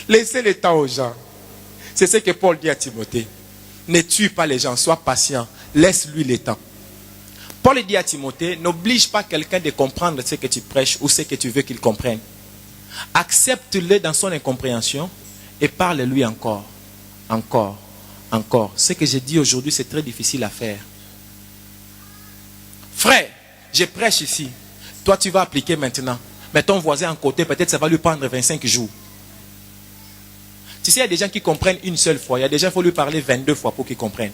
Laissez le temps aux gens. C'est ce que Paul dit à Timothée. Ne tue pas les gens, sois patient. Laisse-lui le temps. Paul dit à Timothée, n'oblige pas quelqu'un de comprendre ce que tu prêches ou ce que tu veux qu'il comprenne. Accepte-le dans son incompréhension et parle-lui encore. Encore. Ce que j'ai dit aujourd'hui, c'est très difficile à faire. Frère, je prêche ici. Toi, tu vas appliquer maintenant. Mais ton voisin à côté, peut-être ça va lui prendre 25 jours. Tu sais, il y a des gens qui comprennent une seule fois. Il y a des gens, il faut lui parler 22 fois pour qu'ils comprennent.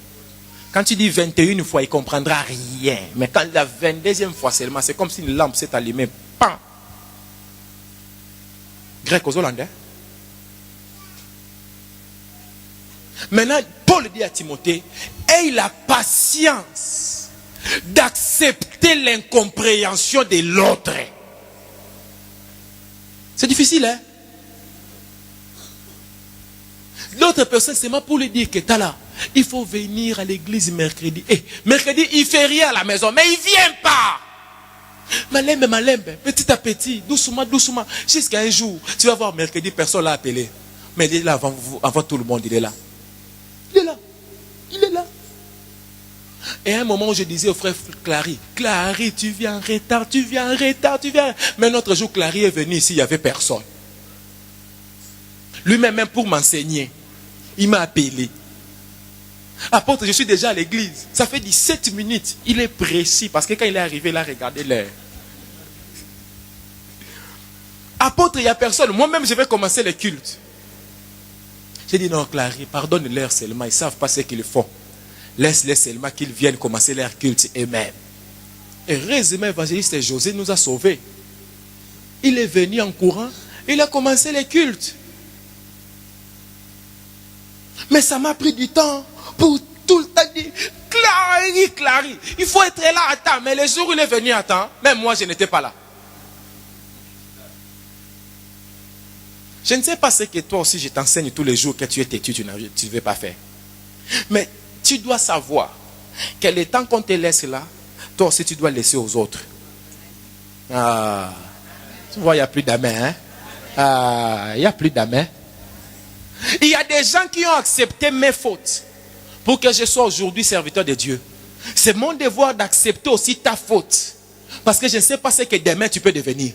Quand tu dis 21 fois, il ne comprendra rien. Mais quand la 22e fois seulement, c'est comme si une lampe s'est allumée. Pan! Grec aux Hollandais. Maintenant, Paul dit à Timothée, aie la patience d'accepter l'incompréhension de l'autre. C'est difficile, hein? L'autre personne, c'est moi pour lui dire que t'as là, il faut venir à l'église mercredi. Mercredi, il ne fait rien à la maison, mais il ne vient pas. Malembe, petit à petit, doucement. Jusqu'à un jour, tu vas voir mercredi, personne l'a appelé. Mais il est là avant tout le monde, il est là. Il est là. Et à un moment où je disais au frère Clary, tu viens en retard. Mais un autre jour, Clary est venu ici, il n'y avait personne. Lui-même, pour m'enseigner, il m'a appelé. Apôtre, je suis déjà à l'église. Ça fait 17 minutes. Il est précis parce que quand il est arrivé, il a regardé l'heure. Apôtre, il n'y a personne. Moi-même, je vais commencer le culte. J'ai dit non, Clary, pardonne-leur seulement. Ils ne savent pas ce qu'ils font. Laisse-les seulement qu'ils viennent commencer leur culte eux-mêmes. Heureusement, l'évangéliste José nous a sauvés. Il est venu en courant. Il a commencé le culte. Mais ça m'a pris du temps pour tout le temps dire Clary, il faut être là à temps. Mais le jour où il est venu à temps, même moi je n'étais pas là. Je ne sais pas ce que toi aussi je t'enseigne tous les jours que tu es têtu, tu ne veux pas faire. Mais tu dois savoir que le temps qu'on te laisse là, toi aussi tu dois laisser aux autres. Ah, tu vois, il n'y a plus d'amen. Il n'y a plus d'amen. Il y a des gens qui ont accepté mes fautes pour que je sois aujourd'hui serviteur de Dieu. C'est mon devoir d'accepter aussi ta faute. Parce que je ne sais pas ce que demain tu peux devenir.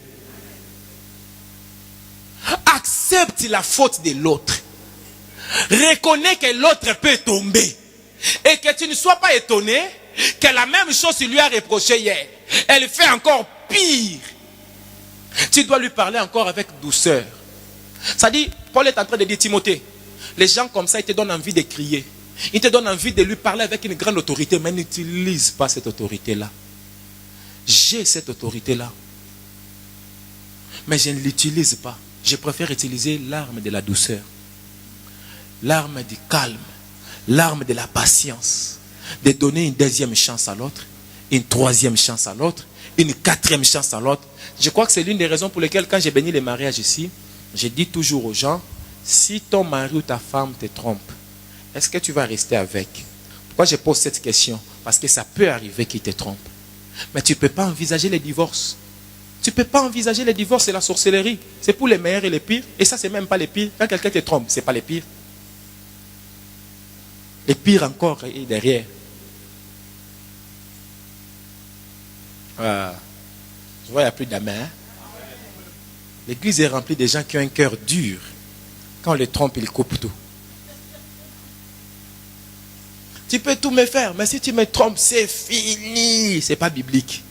Accepte la faute de l'autre. Reconnais que l'autre peut tomber. Et que tu ne sois pas étonné que la même chose lui a reproché hier. Elle fait encore pire. Tu dois lui parler encore avec douceur. Ça dit, Paul est en train de dire, Timothée, les gens comme ça, ils te donnent envie de crier. Ils te donnent envie de lui parler avec une grande autorité, mais n'utilise pas cette autorité-là. J'ai cette autorité-là. Mais je ne l'utilise pas. Je préfère utiliser l'arme de la douceur. L'arme du calme. L'arme de la patience. De donner une deuxième chance à l'autre. Une troisième chance à l'autre. Une quatrième chance à l'autre. Je crois que c'est l'une des raisons pour lesquelles, quand j'ai béni les mariages ici, je dis toujours aux gens, si ton mari ou ta femme te trompe, est-ce que tu vas rester avec? Pourquoi je pose cette question? Parce que ça peut arriver qu'il te trompe. Mais tu ne peux pas envisager le divorce. Tu ne peux pas envisager le divorce et la sorcellerie. C'est pour les meilleurs et les pires. Et ça, c'est même pas les pires. Quand quelqu'un te trompe, ce n'est pas les pires. Les pires encore est derrière. Je vois, il n'y a plus d'amen. Hein? L'église est remplie de gens qui ont un cœur dur. Quand on les trompe, ils coupent tout. Tu peux tout me faire, mais si tu me trompes, c'est fini. C'est pas biblique.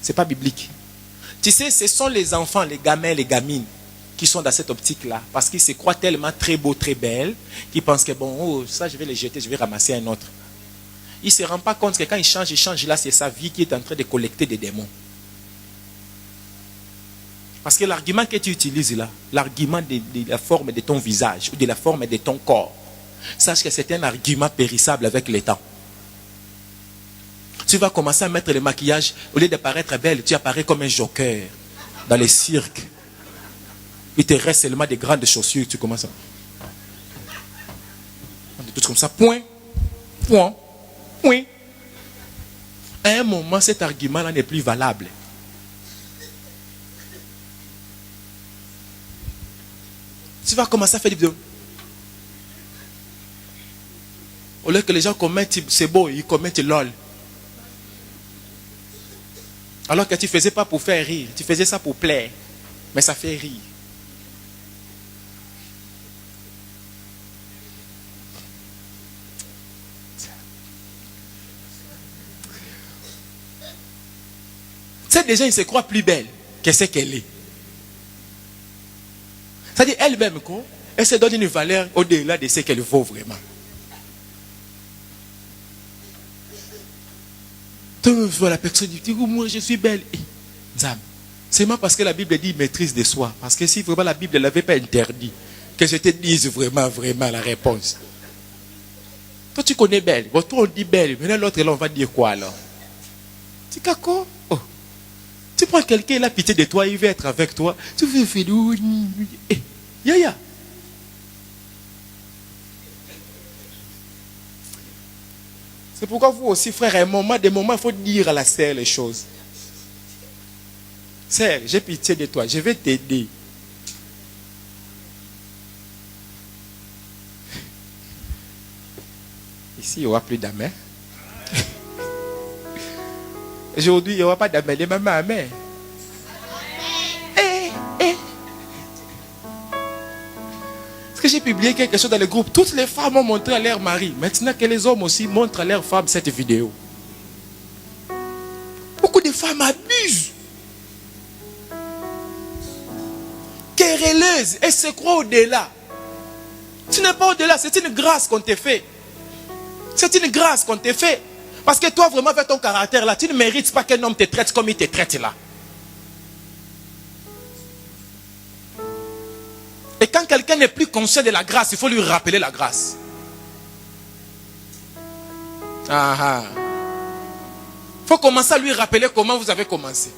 C'est pas biblique. Tu sais, ce sont les enfants, les gamins, les gamines qui sont dans cette optique-là. Parce qu'ils se croient tellement très beaux, très belles, qu'ils pensent que bon, oh, ça je vais les jeter, je vais ramasser un autre. Ils ne se rendent pas compte que quand ils changent là, c'est sa vie qui est en train de collecter des démons. Parce que l'argument que tu utilises là, l'argument de la forme de ton visage ou de la forme de ton corps, sache que c'est un argument périssable avec le temps. Tu vas commencer à mettre le maquillage, au lieu d'apparaître belle, tu apparais comme un joker dans les cirques. Il te reste seulement des grandes chaussures, tu commences à... Tout comme ça, point. À un moment, cet argument-là n'est plus valable. Tu vas commencer à faire des vidéos. Au lieu que les gens commettent, c'est beau, ils commettent lol. Alors que tu ne faisais pas pour faire rire, tu faisais ça pour plaire. Mais ça fait rire. Tu sais, déjà, ils se croient plus belle que ce qu'elle est. C'est-à-dire, elle-même, quoi, elle se donne une valeur au-delà de ce qu'elle vaut vraiment. Tu vois la personne dit, moi je suis belle. C'est moi parce que la Bible dit maîtrise de soi. Parce que si vraiment la Bible ne l'avait pas interdit, que je te dise vraiment, vraiment la réponse. Toi tu connais belle. Bon, toi on dit belle. Maintenant l'autre là on va dire quoi alors? Tu dis quoi? Oh. Tu prends quelqu'un, il a pitié de toi, il veut être avec toi. Tu veux faire yaya. C'est pourquoi vous aussi, frère, à un moment, des moments, il faut dire à la sœur les choses. Sœur, j'ai pitié de toi, je vais t'aider. Ici, il n'y aura plus d'amen. Aujourd'hui, il n'y aura pas d'amen, les mamans, amen. Est-ce que j'ai publié quelque chose dans le groupe? Toutes les femmes ont montré à leur mari. Maintenant que les hommes aussi montrent à leurs femmes cette vidéo. Beaucoup de femmes abusent. Querelleuses. Elles se croient au-delà. Tu n'es pas au-delà. C'est une grâce qu'on te fait. C'est une grâce qu'on te fait. Parce que toi, vraiment, avec ton caractère là, tu ne mérites pas qu'un homme te traite comme il te traite là. Et quand quelqu'un n'est plus conscient de la grâce, il faut lui rappeler la grâce. Il faut commencer à lui rappeler comment vous avez commencé.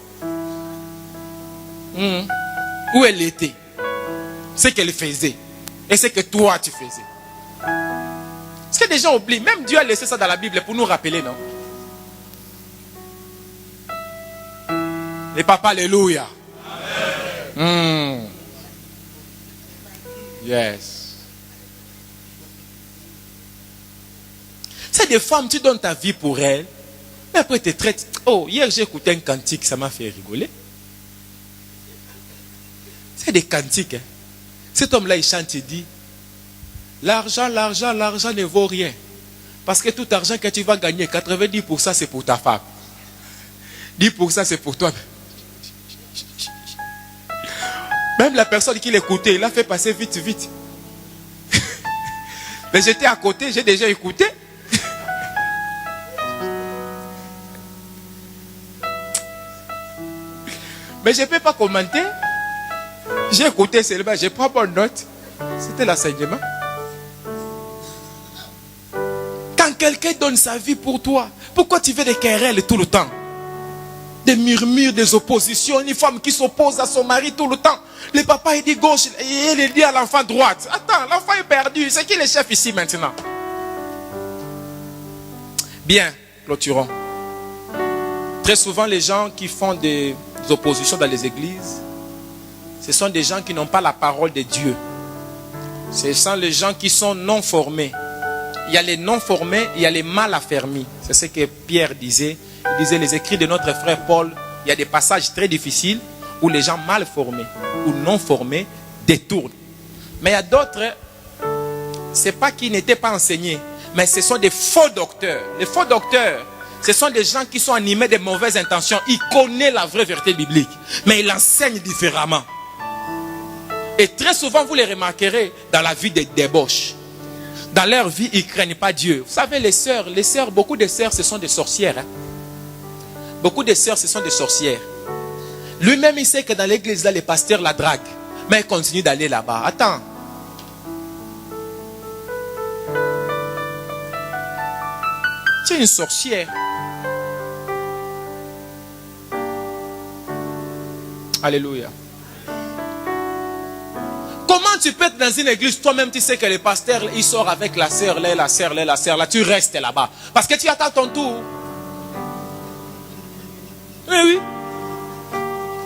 Où elle était. Ce qu'elle faisait. Et ce que toi tu faisais. Parce que des gens oublient. Même Dieu a laissé ça dans la Bible pour nous rappeler, non? Les papas, alléluia. Yes. C'est des femmes, tu donnes ta vie pour elles. Mais après, tu te traites. Oh, hier j'ai écouté un cantique, ça m'a fait rigoler. C'est des cantiques. Hein. Cet homme-là, il chante, il dit, l'argent, l'argent, l'argent ne vaut rien. Parce que tout argent que tu vas gagner, 90% c'est pour ta femme. 10% c'est pour toi. Même la personne qui l'écoutait, il a fait passer vite, vite. Mais j'étais à côté, j'ai déjà écouté. Mais je ne peux pas commenter. J'ai écouté seulement, je prends bonne note. C'était l'enseignement. Quand quelqu'un donne sa vie pour toi, pourquoi tu veux des querelles tout le temps? Des murmures, des oppositions, une femme qui s'oppose à son mari tout le temps. Le papa il dit gauche et il dit à l'enfant droite. Attends, l'enfant est perdu. C'est qui le chef ici maintenant? Bien, clôturons. Très souvent, les gens qui font des oppositions dans les églises, ce sont des gens qui n'ont pas la parole de Dieu. Ce sont les gens qui sont non formés. Il y a les non formés, il y a les mal affermis. C'est ce que Pierre disait. Il disait les écrits de notre frère Paul, il y a des passages très difficiles où les gens mal formés ou non formés détournent. Mais il y a d'autres, ce n'est pas qu'ils n'étaient pas enseignés, mais ce sont des faux docteurs. Les faux docteurs, ce sont des gens qui sont animés de mauvaises intentions. Ils connaissent la vraie vérité biblique, mais ils l'enseignent différemment. Et très souvent, vous les remarquerez dans la vie des débauches. Dans leur vie, ils ne craignent pas Dieu. Vous savez, les sœurs, beaucoup de sœurs, ce sont des sorcières. Hein? Beaucoup de sœurs, ce sont des sorcières. Lui-même, il sait que dans l'église, là, les pasteurs la draguent. Mais il continue d'aller là-bas. Attends. Tu es une sorcière. Alléluia. Comment tu peux être dans une église, toi-même tu sais que le pasteur, il sort avec la sœur là, la sœur là, la sœur là, tu restes là-bas. Parce que tu attends ton tour. Oui, oui.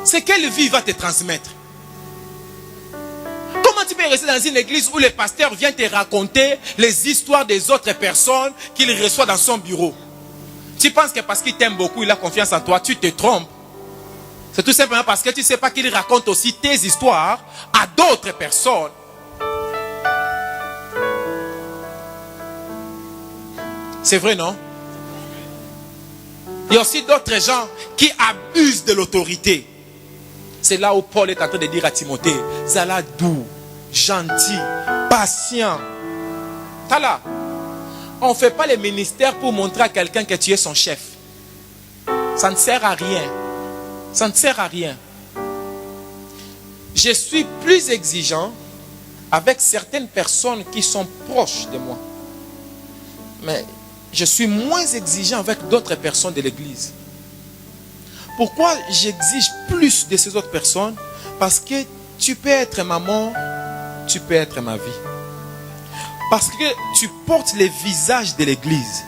C'est quelle vie va te transmettre? Comment tu peux rester dans une église où le pasteur vient te raconter les histoires des autres personnes qu'il reçoit dans son bureau. Tu penses que parce qu'il t'aime beaucoup, il a confiance en toi, tu te trompes. C'est tout simplement parce que tu ne sais pas qu'il raconte aussi tes histoires à d'autres personnes. C'est vrai, non? Il y a aussi d'autres gens qui abusent de l'autorité. C'est là où Paul est en train de dire à Timothée, Zala doux, gentil, patient. Tala, on ne fait pas les ministères pour montrer à quelqu'un que tu es son chef. Ça ne sert à rien. Ça ne sert à rien. Je suis plus exigeant avec certaines personnes qui sont proches de moi. Mais je suis moins exigeant avec d'autres personnes de l'église. Pourquoi j'exige plus de ces autres personnes? Parce que tu peux être maman, tu peux être ma vie. Parce que tu portes le visage de l'église.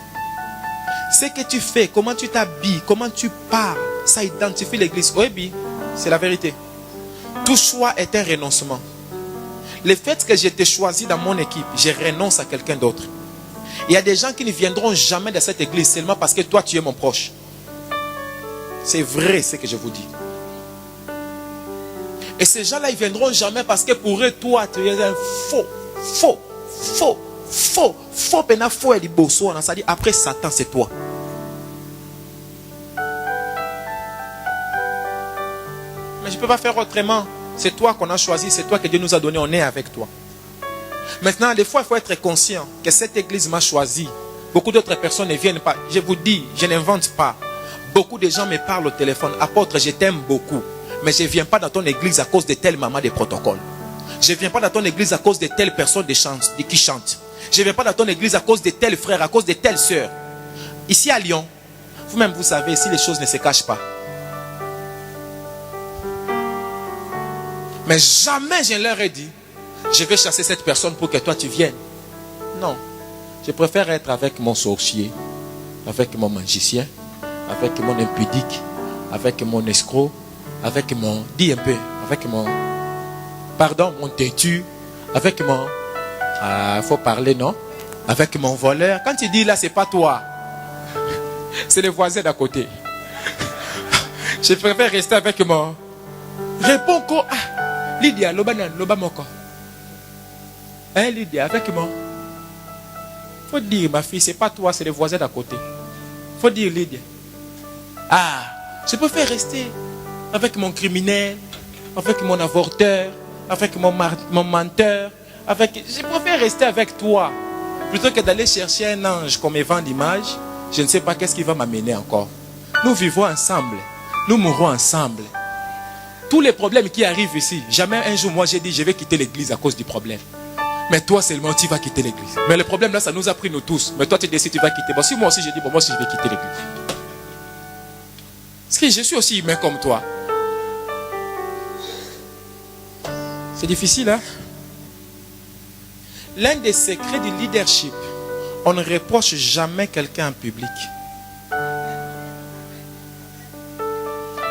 Ce que tu fais, comment tu t'habilles, comment tu parles, ça identifie l'église. Oui, c'est la vérité. Tout choix est un renoncement. Le fait que je t'ai choisi dans mon équipe, je renonce à quelqu'un d'autre. Il y a des gens qui ne viendront jamais dans cette église seulement parce que toi tu es mon proche. C'est vrai ce que je vous dis. Et ces gens-là, ils ne viendront jamais parce que pour eux, toi, tu es un faux. Ça dit après Satan, c'est toi. Mais je ne peux pas faire autrement. C'est toi qu'on a choisi, c'est toi que Dieu nous a donné, on est avec toi. Maintenant, des fois, il faut être conscient que cette église m'a choisi. Beaucoup d'autres personnes ne viennent pas. Je vous dis, je n'invente pas. Beaucoup de gens me parlent au téléphone. Apôtre, je t'aime beaucoup. Mais je ne viens pas dans ton église à cause de telle maman des protocoles. Je ne viens pas dans ton église à cause de telle personne qui chante. Je ne viens pas dans ton église à cause de tel frère, à cause de telle sœur. Ici à Lyon, vous-même vous savez, si les choses ne se cachent pas. Mais jamais je leur ai dit, je vais chasser cette personne pour que toi tu viennes. Non. Je préfère être avec mon sorcier, avec mon magicien, avec mon impudique, avec mon escroc, avec mon... Dis un peu, avec mon... Pardon, mon têtu, avec mon... Il faut parler, non? Avec mon voleur. Quand tu dis là, c'est pas toi. C'est le voisin d'à côté. Je préfère rester avec mon... Réponds quoi? Ah, Lydia, loba moko. Hein, Lydia, avec moi. Faut dire, ma fille, c'est pas toi, c'est le voisin d'à côté. Faut dire, Lydia. Ah, je préfère rester avec mon criminel, avec mon avorteur, avec mon menteur. Je préfère rester avec toi plutôt que d'aller chercher un ange qu'on me vend l'image. Je ne sais pas qu'est-ce qui va m'amener encore. Nous vivons ensemble, nous mourrons ensemble. Tous les problèmes qui arrivent ici, jamais un jour moi j'ai dit je vais quitter l'église à cause du problème. Mais toi seulement tu vas quitter l'église. Mais le problème là ça nous a pris nous tous. Mais toi tu décides tu vas quitter. Bon si moi aussi j'ai dit bon moi aussi je vais quitter l'église. Parce que je suis aussi humain comme toi. C'est difficile hein. L'un des secrets du leadership, on ne reproche jamais quelqu'un en public.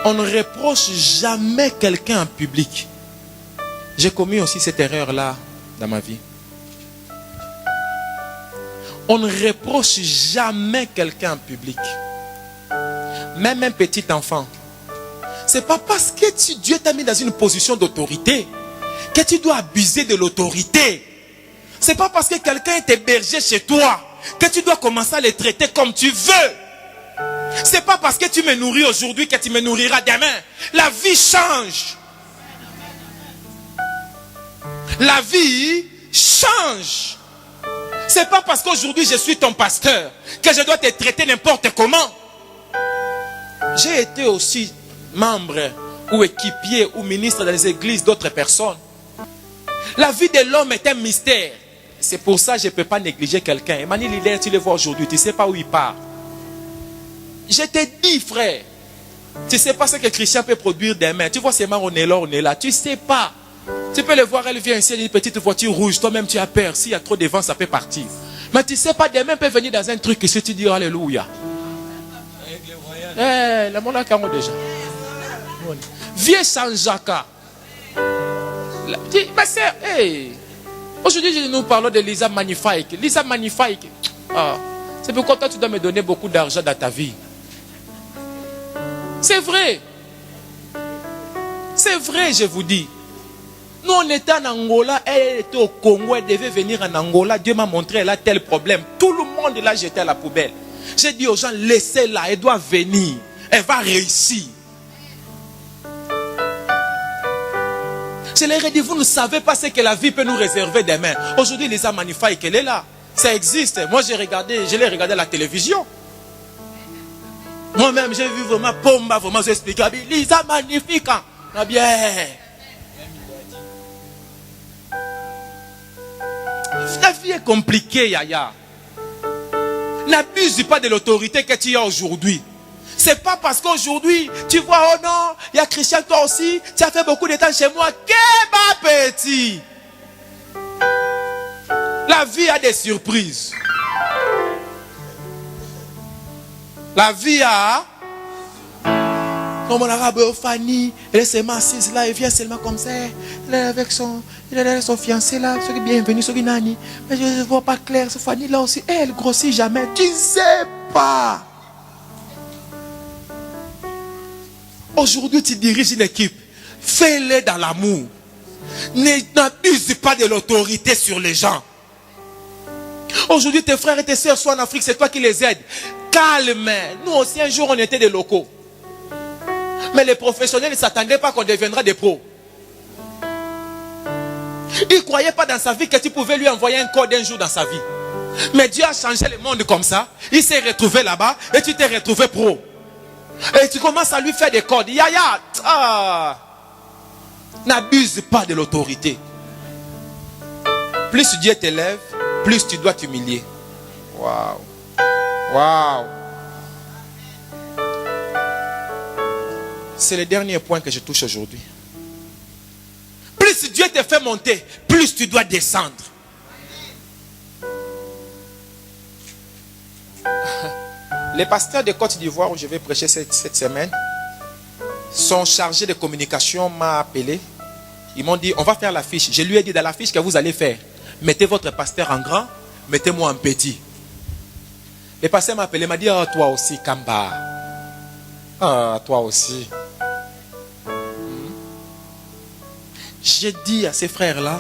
On ne reproche jamais quelqu'un en public. J'ai commis aussi cette erreur-là dans ma vie. On ne reproche jamais quelqu'un en public. Même un petit enfant. C'est pas parce que Dieu t'a mis dans une position d'autorité que tu dois abuser de l'autorité. C'est pas parce que quelqu'un est hébergé chez toi que tu dois commencer à le traiter comme tu veux. C'est pas parce que tu me nourris aujourd'hui que tu me nourriras demain. La vie change. La vie change. C'est pas parce qu'aujourd'hui je suis ton pasteur que je dois te traiter n'importe comment. J'ai été aussi membre ou équipier ou ministre dans les églises d'autres personnes. La vie de l'homme est un mystère. C'est pour ça que je ne peux pas négliger quelqu'un. Emmanuel Liller, tu le vois aujourd'hui, tu ne sais pas où il part. Je te dis, frère, tu ne sais pas ce que Christian peut produire demain. Tu vois, c'est marrant, on est là. Tu ne sais pas. Tu peux le voir, elle vient ici, elle a une petite voiture rouge. Toi-même, tu as peur. S'il y a trop de vent, ça peut partir. Mais tu ne sais pas, demain, peut venir dans un truc ici, tu dis Alléluia. La monarque déjà. Vieux Sanjaka. Dis, ma sœur, hey. Aujourd'hui, nous parlons de Lisa Magnifique. Lisa Magnifique. Ah. C'est pourquoi toi, tu dois me donner beaucoup d'argent dans ta vie. C'est vrai. C'est vrai, je vous dis. Nous, on était en Angola, elle était au Congo, elle devait venir en Angola. Dieu m'a montré, elle a tel problème. Tout le monde l'a jeté à la poubelle. J'ai dit aux gens, laissez-la, elle doit venir. Elle va réussir. Je leur ai dit, vous ne savez pas ce que la vie peut nous réserver demain. Aujourd'hui, Lisa Magnifique, elle est là. Ça existe. Moi, je l'ai regardé à la télévision. Moi-même, j'ai vu vraiment Pomba, vraiment, j'ai expliqué. Lisa Magnifique. Ah bien. La vie est compliquée, Yaya. N'abuse pas de l'autorité que tu as aujourd'hui. C'est pas parce qu'aujourd'hui, tu vois, oh non, il y a Christian, toi aussi, tu as fait beaucoup de temps chez moi. Qu'est-ce petit? La vie a des surprises. La vie a... Comme mon arabe Fanny, elle est seulement assise là, elle vient seulement comme ça. Elle est avec son fiancé là, ceux qui sont bienvenus, ceux qui nani. Mais je ne vois pas clair, ce Fanny là aussi, elle grossit jamais. Tu ne sais pas. Aujourd'hui, tu diriges une équipe. Fais-le dans l'amour. N'abuse pas de l'autorité sur les gens. Aujourd'hui, tes frères et tes sœurs sont en Afrique, c'est toi qui les aides. Calme. Nous aussi, un jour, on était des locaux. Mais les professionnels ne s'attendaient pas qu'on deviendra des pros. Il ne croyait pas dans sa vie que tu pouvais lui envoyer un code un jour dans sa vie. Mais Dieu a changé le monde comme ça. Il s'est retrouvé là-bas et tu t'es retrouvé pro. Et tu commences à lui faire des codes. Yaya, n'abuse pas de l'autorité. Plus Dieu t'élève, plus tu dois t'humilier. Waouh. Waouh. C'est le dernier point que je touche aujourd'hui. Plus Dieu te fait monter, plus tu dois descendre. Les pasteurs de Côte d'Ivoire où je vais prêcher cette semaine sont chargés de communication, m'ont appelé. Ils m'ont dit, on va faire l'affiche. Je lui ai dit dans l'affiche que vous allez faire, mettez votre pasteur en grand, mettez-moi en petit. Le pasteur m'a appelé, m'a dit, oh, toi aussi, Kamba. Ah, toi aussi. J'ai dit à ces frères-là,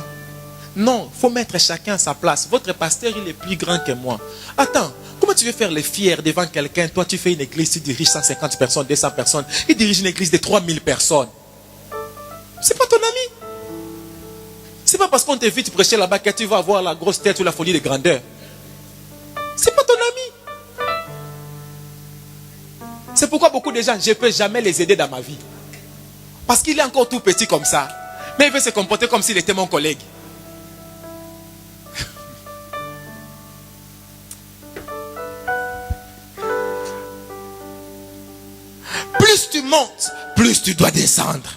non, il faut mettre chacun à sa place. Votre pasteur, il est plus grand que moi. Attends, comment tu veux faire les fiers devant quelqu'un? Toi, tu fais une église, tu diriges 150 personnes, 200 personnes. Il dirige une église de 3000 personnes. C'est pas ton ami. C'est pas parce qu'on t'invite prêcher là-bas que tu vas avoir la grosse tête ou la folie de grandeur. C'est pas ton ami. C'est pourquoi beaucoup de gens, je ne peux jamais les aider dans ma vie. Parce qu'il est encore tout petit comme ça. Mais il veut se comporter comme s'il était mon collègue. Plus tu montes, plus tu dois descendre.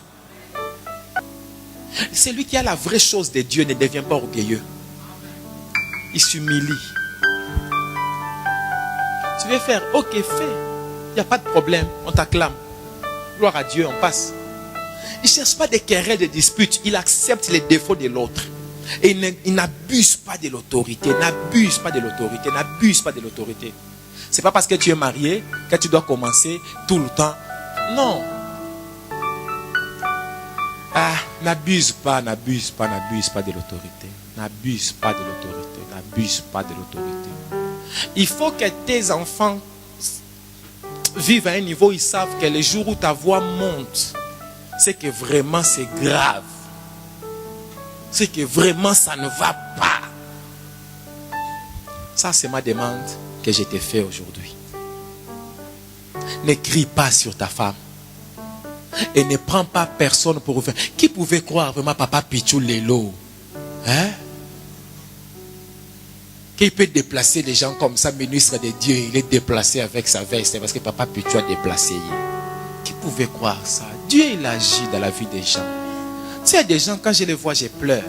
Celui qui a la vraie chose de Dieu ne devient pas orgueilleux. Il s'humilie. Tu veux faire, ok, fais. Il n'y a pas de problème, on t'acclame. Gloire à Dieu, on passe. Il ne cherche pas des querelles, des disputes. Il accepte les défauts de l'autre. Et il n'abuse pas de l'autorité. N'abuse pas de l'autorité. N'abuse pas de l'autorité. Ce n'est pas parce que tu es marié que tu dois commencer tout le temps. Non. Ah, n'abuse pas de l'autorité. N'abuse pas de l'autorité. N'abuse pas de l'autorité. Il faut que tes enfants vivent à un niveau où ils savent que le jour où ta voix monte, c'est que vraiment c'est grave. C'est que vraiment ça ne va pas. Ça, c'est ma demande que je t'ai fait aujourd'hui. Ne crie pas sur ta femme. Et ne prends pas personne pour faire. Qui pouvait croire vraiment Papa Pichou Lelo? Hein? Qui peut déplacer les gens comme ça, ministre de Dieu, il est déplacé avec sa veste parce que Papa Pichou a déplacé. Qui pouvait croire ça? Dieu, il agit dans la vie des gens. Tu sais, des gens, quand je les vois, je pleure.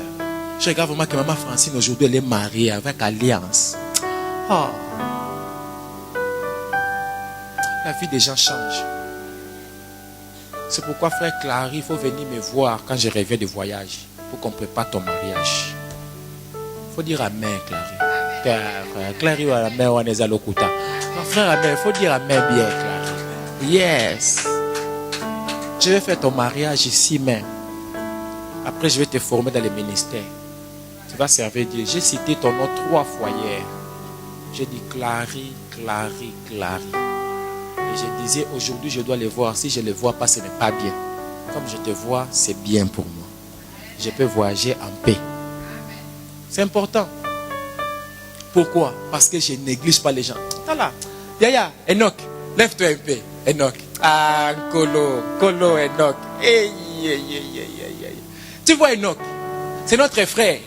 Je regarde vraiment que maman Francine, aujourd'hui, elle est mariée avec Alliance. Oh. La vie des gens change. C'est pourquoi, frère Clary, il faut venir me voir quand je reviens de voyage. pour qu'on prépare ton mariage. Il faut dire Amen, Clary. Clary, Amen, on est à l'Okuta. Mon frère, Amen, il faut dire Amen bien, Clary. Yes. Je vais faire ton mariage ici même. Après, je vais te former dans les ministères. Tu vas servir Dieu. J'ai cité ton nom 3 fois hier. J'ai dit Clary, Clary, Clary. Et je disais, aujourd'hui, je dois les voir. Si je ne les vois pas, ce n'est pas bien. Comme je te vois, c'est bien pour moi. Je peux voyager en paix. C'est important. Pourquoi? Parce que je ne néglige pas les gens. Là, Yaya, Enoch, lève-toi un peu. Enoch. Ah, Kolo, Enoch. Tu vois Enoch, c'est notre frère.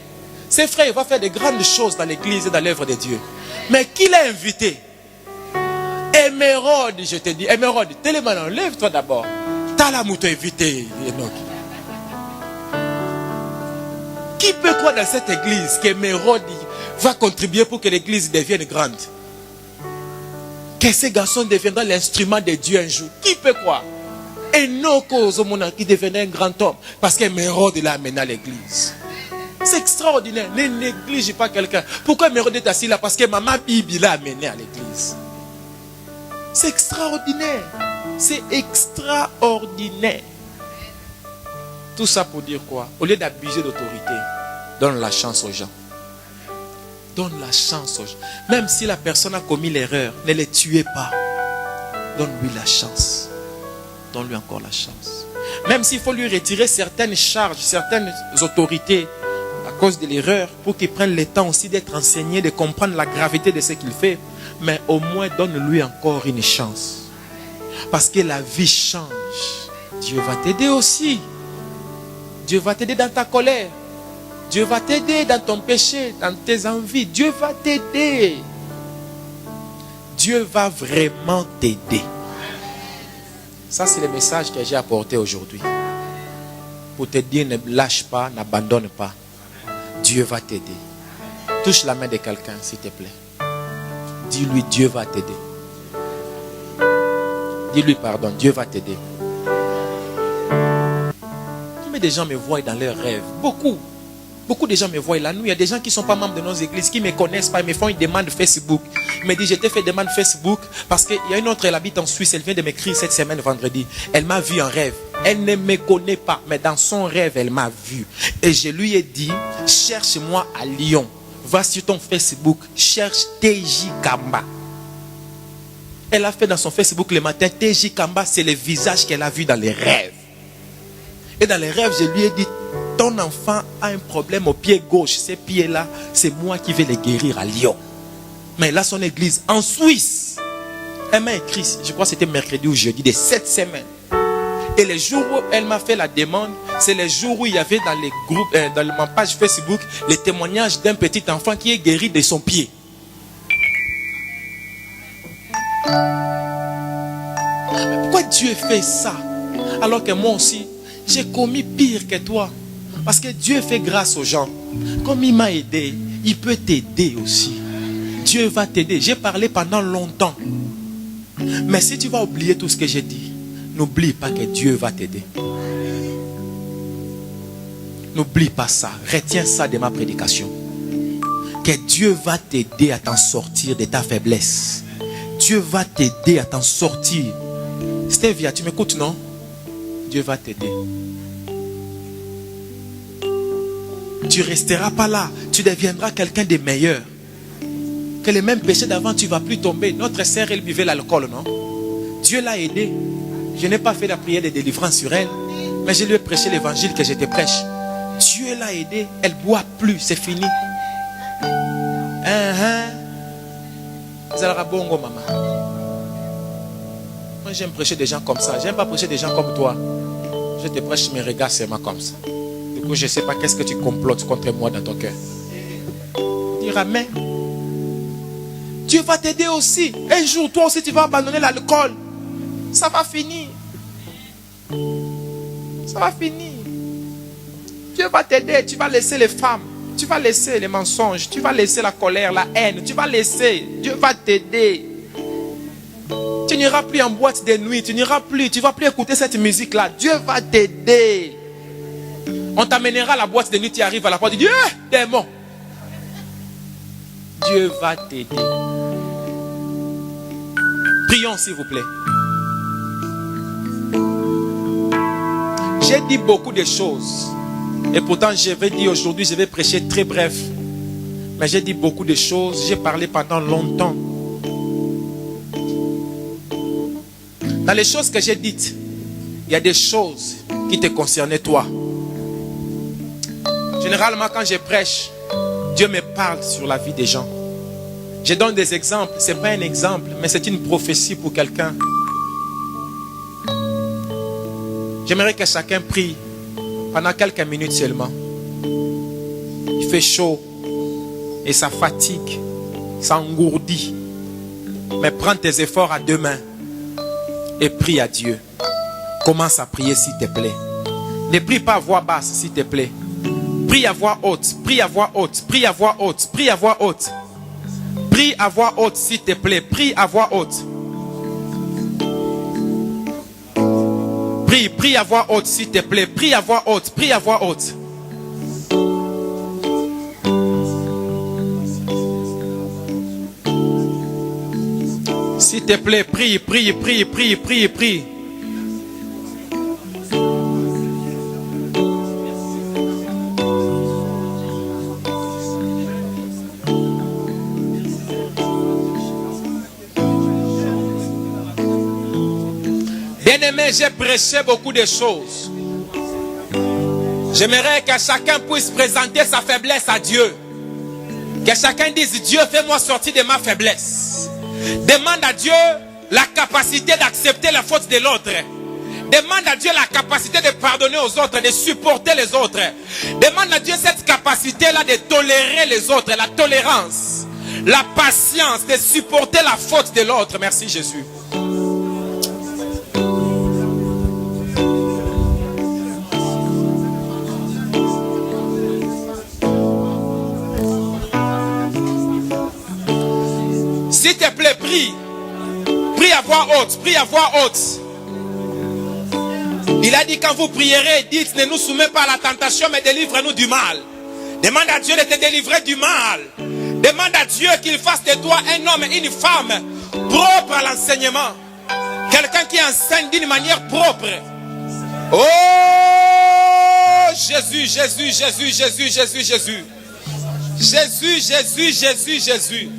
Ses frères, il va faire de grandes choses dans l'église et dans l'œuvre de Dieu. Mais qui l'a invité? Émeraude, je te dis. Émeraude, télémanon, lève-toi d'abord. T'as la mouton invité, Enoch. Qui peut croire dans cette église qu'Émeraude va contribuer pour que l'église devienne grande? Que ces garçons deviendront l'instrument de Dieu un jour? Qui peut croire? Enoch qui devenait un grand homme parce qu'Émeraude l'a amené à l'église. C'est extraordinaire. Ne néglige pas quelqu'un. Pourquoi Émeraude est assis là? Parce que maman Bibi l'a amené à l'église. C'est extraordinaire. C'est extraordinaire. Tout ça pour dire quoi? Au lieu d'abuser d'autorité, donne la chance aux gens. Donne la chance aux gens. Même si la personne a commis l'erreur, ne les tuez pas. Donne-lui la chance. Donne-lui encore la chance. Même s'il faut lui retirer certaines charges, certaines autorités à cause de l'erreur, pour qu'il prenne le temps aussi d'être enseigné, de comprendre la gravité de ce qu'il fait. Mais au moins, donne-lui encore une chance. Parce que la vie change. Dieu va t'aider aussi. Dieu va t'aider dans ta colère. Dieu va t'aider dans ton péché, dans tes envies. Dieu va t'aider. Dieu va vraiment t'aider. Ça, c'est le message que j'ai apporté aujourd'hui. Pour te dire, ne lâche pas, n'abandonne pas. Dieu va t'aider. Touche la main de quelqu'un, s'il te plaît. Dis-lui, Dieu va t'aider. Dis-lui, pardon, Dieu va t'aider. Combien de gens me voient dans leurs rêves? Beaucoup de gens me voient la nuit. Il y a des gens qui ne sont pas membres de nos églises, qui ne me connaissent pas, ils me font une demande Facebook. Ils me disent, je t'ai fait une demande Facebook parce qu'il y a une autre, elle habite en Suisse, elle vient de m'écrire cette semaine vendredi. Elle m'a vu en rêve. Elle ne me connaît pas, mais dans son rêve, elle m'a vu. Et je lui ai dit, cherche-moi à Lyon. Va sur ton Facebook, cherche TJ Kamba. Elle a fait dans son Facebook le matin, TJ Kamba, c'est le visage qu'elle a vu dans les rêves. Et dans les rêves, je lui ai dit, ton enfant a un problème au pied gauche. Ces pieds-là, c'est moi qui vais les guérir à Lyon. Mais là, son église en Suisse. Elle m'a écrit, je crois que c'était mercredi ou jeudi de cette semaine. Et les jours où elle m'a fait la demande, c'est les jours où il y avait dans les groupes, dans ma page Facebook, les témoignages d'un petit enfant qui est guéri de son pied. Pourquoi Dieu fait ça? Alors que moi aussi, j'ai commis pire que toi. Parce que Dieu fait grâce aux gens. Comme il m'a aidé, il peut t'aider aussi. Dieu va t'aider. J'ai parlé pendant longtemps. Mais si tu vas oublier tout ce que j'ai dit, n'oublie pas que Dieu va t'aider. N'oublie pas ça. Retiens ça de ma prédication. Que Dieu va t'aider à t'en sortir de ta faiblesse. Dieu va t'aider à t'en sortir. Stéphia, tu m'écoutes, non? Dieu va t'aider. Tu ne resteras pas là. Tu deviendras quelqu'un de meilleur. Que les mêmes péchés d'avant, tu ne vas plus tomber. Notre sœur, elle buvait l'alcool, non? Dieu l'a aidée. Je n'ai pas fait la prière de délivrance sur elle, mais je lui ai prêché l'évangile que je te prêche. Dieu l'a aidée. Elle ne boit plus. C'est fini. Bongo, maman. Moi, j'aime prêcher des gens comme ça. J'aime pas prêcher des gens comme toi. Je te prêche mes regards seulement comme ça. Du coup, je ne sais pas qu'est-ce que tu complotes contre moi dans ton cœur. Dire amen. Dieu va t'aider aussi. Un jour, toi aussi, tu vas abandonner l'alcool. Ça va finir. Ça va finir. Dieu va t'aider. Tu vas laisser les femmes. Tu vas laisser les mensonges. Tu vas laisser la colère, la haine. Tu vas laisser. Dieu va t'aider. Tu n'iras plus en boîte de nuit. Tu n'iras plus. Tu ne vas plus écouter cette musique-là. Dieu va t'aider. On t'amènera à la boîte de nuit, tu arrives à la porte, tu dis, démon. Dieu va t'aider. Prions s'il vous plaît. J'ai dit beaucoup de choses. Et pourtant, je vais dire aujourd'hui, je vais prêcher très bref. Mais j'ai dit beaucoup de choses. J'ai parlé pendant longtemps. Dans les choses que j'ai dites, il y a des choses qui te concernaient toi. Généralement, quand je prêche, Dieu me parle sur la vie des gens. Je donne des exemples. Ce n'est pas un exemple, mais c'est une prophétie pour quelqu'un. J'aimerais que chacun prie pendant quelques minutes seulement. Il fait chaud et ça fatigue, ça engourdit. Mais prends tes efforts à deux mains et prie à Dieu. Commence à prier s'il te plaît. Ne prie pas à voix basse s'il te plaît. Prie à voix haute, prie à voix haute, prie à voix haute, prie à voix haute. Prie à voix haute s'il te plaît, prie à voix haute. Prie à voix haute s'il te plaît, prie à voix haute, prie à voix haute. S'il te plaît, prie, prie, prie, prie, prie, prie. Bien-aimé, j'ai prêché beaucoup de choses. J'aimerais que chacun puisse présenter sa faiblesse à Dieu. Que chacun dise, Dieu, fais-moi sortir de ma faiblesse. Demande à Dieu la capacité d'accepter la faute de l'autre. Demande à Dieu la capacité de pardonner aux autres, de supporter les autres. Demande à Dieu cette capacité-là de tolérer les autres, la tolérance, la patience, de supporter la faute de l'autre. Merci Jésus. S'il te plaît, prie. Prie à voix haute, prie à voix haute. Il a dit quand vous prierez, dites, ne nous soumets pas à la tentation, mais délivre-nous du mal. Demande à Dieu de te délivrer du mal. Demande à Dieu qu'il fasse de toi un homme et une femme propre à l'enseignement. Quelqu'un qui enseigne d'une manière propre. Oh Jésus, Jésus, Jésus, Jésus, Jésus, Jésus. Jésus, Jésus, Jésus, Jésus.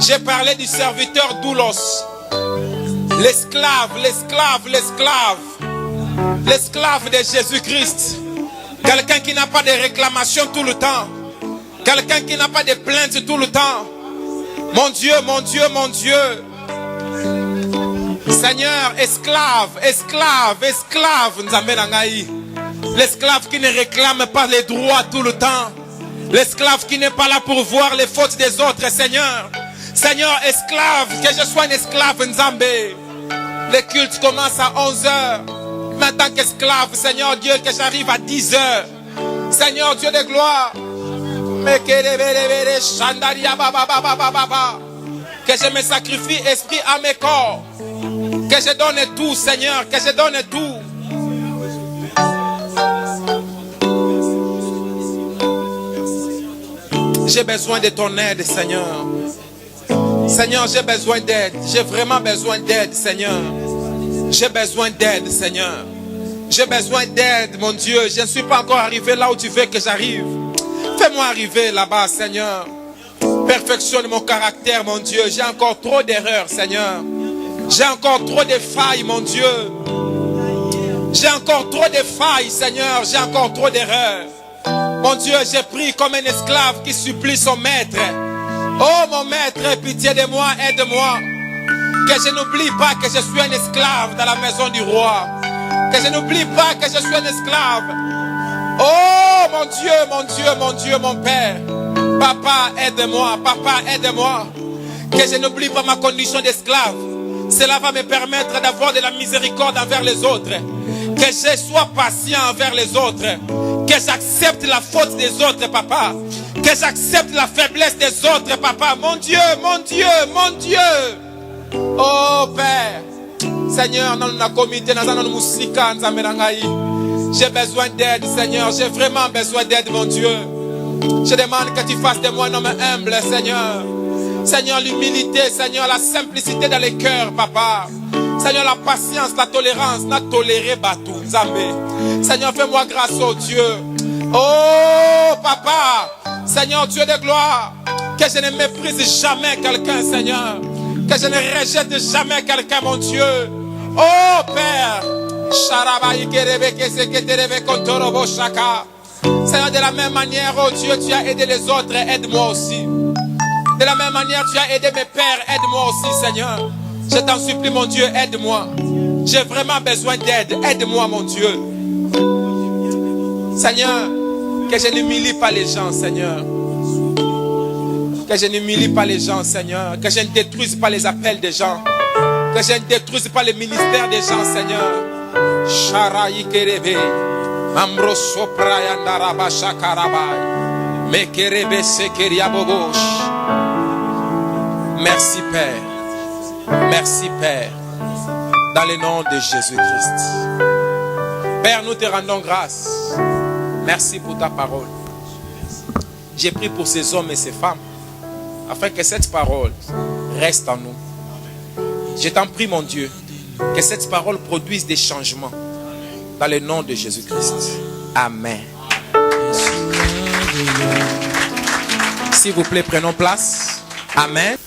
J'ai parlé du serviteur doulos. L'esclave, l'esclave, l'esclave. L'esclave de Jésus-Christ. Quelqu'un qui n'a pas de réclamation tout le temps. Quelqu'un qui n'a pas de plainte tout le temps. Mon Dieu, mon Dieu, mon Dieu. Seigneur, esclave, esclave, esclave. L'esclave qui ne réclame pas les droits tout le temps. L'esclave qui n'est pas là pour voir les fautes des autres, Seigneur. Seigneur, esclave, que je sois un esclave, Nzambé. Le culte commence à 11h. Mais en tant qu'esclave, Seigneur Dieu, que j'arrive à 10h. Seigneur Dieu de gloire. Que je me sacrifie, esprit, à mes corps. Que je donne tout, Seigneur, que je donne tout. J'ai besoin de ton aide, Seigneur. Seigneur, j'ai besoin d'aide. J'ai vraiment besoin d'aide, Seigneur. J'ai besoin d'aide, Seigneur. J'ai besoin d'aide, mon Dieu. Je ne suis pas encore arrivé là où tu veux que j'arrive. Fais-moi arriver là-bas, Seigneur. Perfectionne mon caractère, mon Dieu. J'ai encore trop d'erreurs, Seigneur. J'ai encore trop de failles, mon Dieu. J'ai encore trop de failles, Seigneur. J'ai encore trop d'erreurs. Mon Dieu, j'ai pris comme un esclave qui supplie son maître. Oh, mon maître, pitié de moi, aide-moi. Que je n'oublie pas que je suis un esclave dans la maison du roi. Que je n'oublie pas que je suis un esclave. Oh, mon Dieu, mon Dieu, mon Dieu, mon Père. Papa, aide-moi. Papa, aide-moi. Que je n'oublie pas ma condition d'esclave. Cela va me permettre d'avoir de la miséricorde envers les autres. Que je sois patient envers les autres. Que j'accepte la faute des autres, papa. Que Que j'accepte la faiblesse des autres, papa. Mon Dieu, mon Dieu, mon Dieu. Oh Père. Seigneur, j'ai besoin d'aide, Seigneur. J'ai vraiment besoin d'aide, mon Dieu. Je demande que tu fasses de moi un homme humble, Seigneur. Seigneur, l'humilité, Seigneur, la simplicité dans les cœurs, papa. Seigneur, la patience, la tolérance, n'a toléré Batou, Zambé. Seigneur, fais-moi grâce, oh Dieu. Oh, papa. Seigneur, Dieu de gloire. Que je ne méprise jamais quelqu'un, Seigneur. Que je ne rejette jamais quelqu'un, mon Dieu. Oh, Père. Seigneur, de la même manière, oh Dieu, tu as aidé les autres, aide-moi aussi. De la même manière, tu as aidé mes pères, aide-moi aussi, Seigneur. Je t'en supplie, mon Dieu, aide-moi. J'ai vraiment besoin d'aide, aide-moi, mon Dieu. Seigneur, que je n'humilie pas les gens, Seigneur. Que je n'humilie pas les gens, Seigneur. Que je ne détruise pas les appels des gens. Que je ne détruise pas les ministères des gens, Seigneur. Sharaï Kerebe. Amro Sopraya Naraba Shakarabai. Mekerebe Sekeria Bobosh. Merci, Père. Merci, Père. Dans le nom de Jésus-Christ. Père, nous te rendons grâce. Merci pour ta parole. J'ai prié pour ces hommes et ces femmes, afin que cette parole reste en nous. Je t'en prie, mon Dieu, que cette parole produise des changements. Dans le nom de Jésus-Christ. Amen. S'il vous plaît, prenons place. Amen.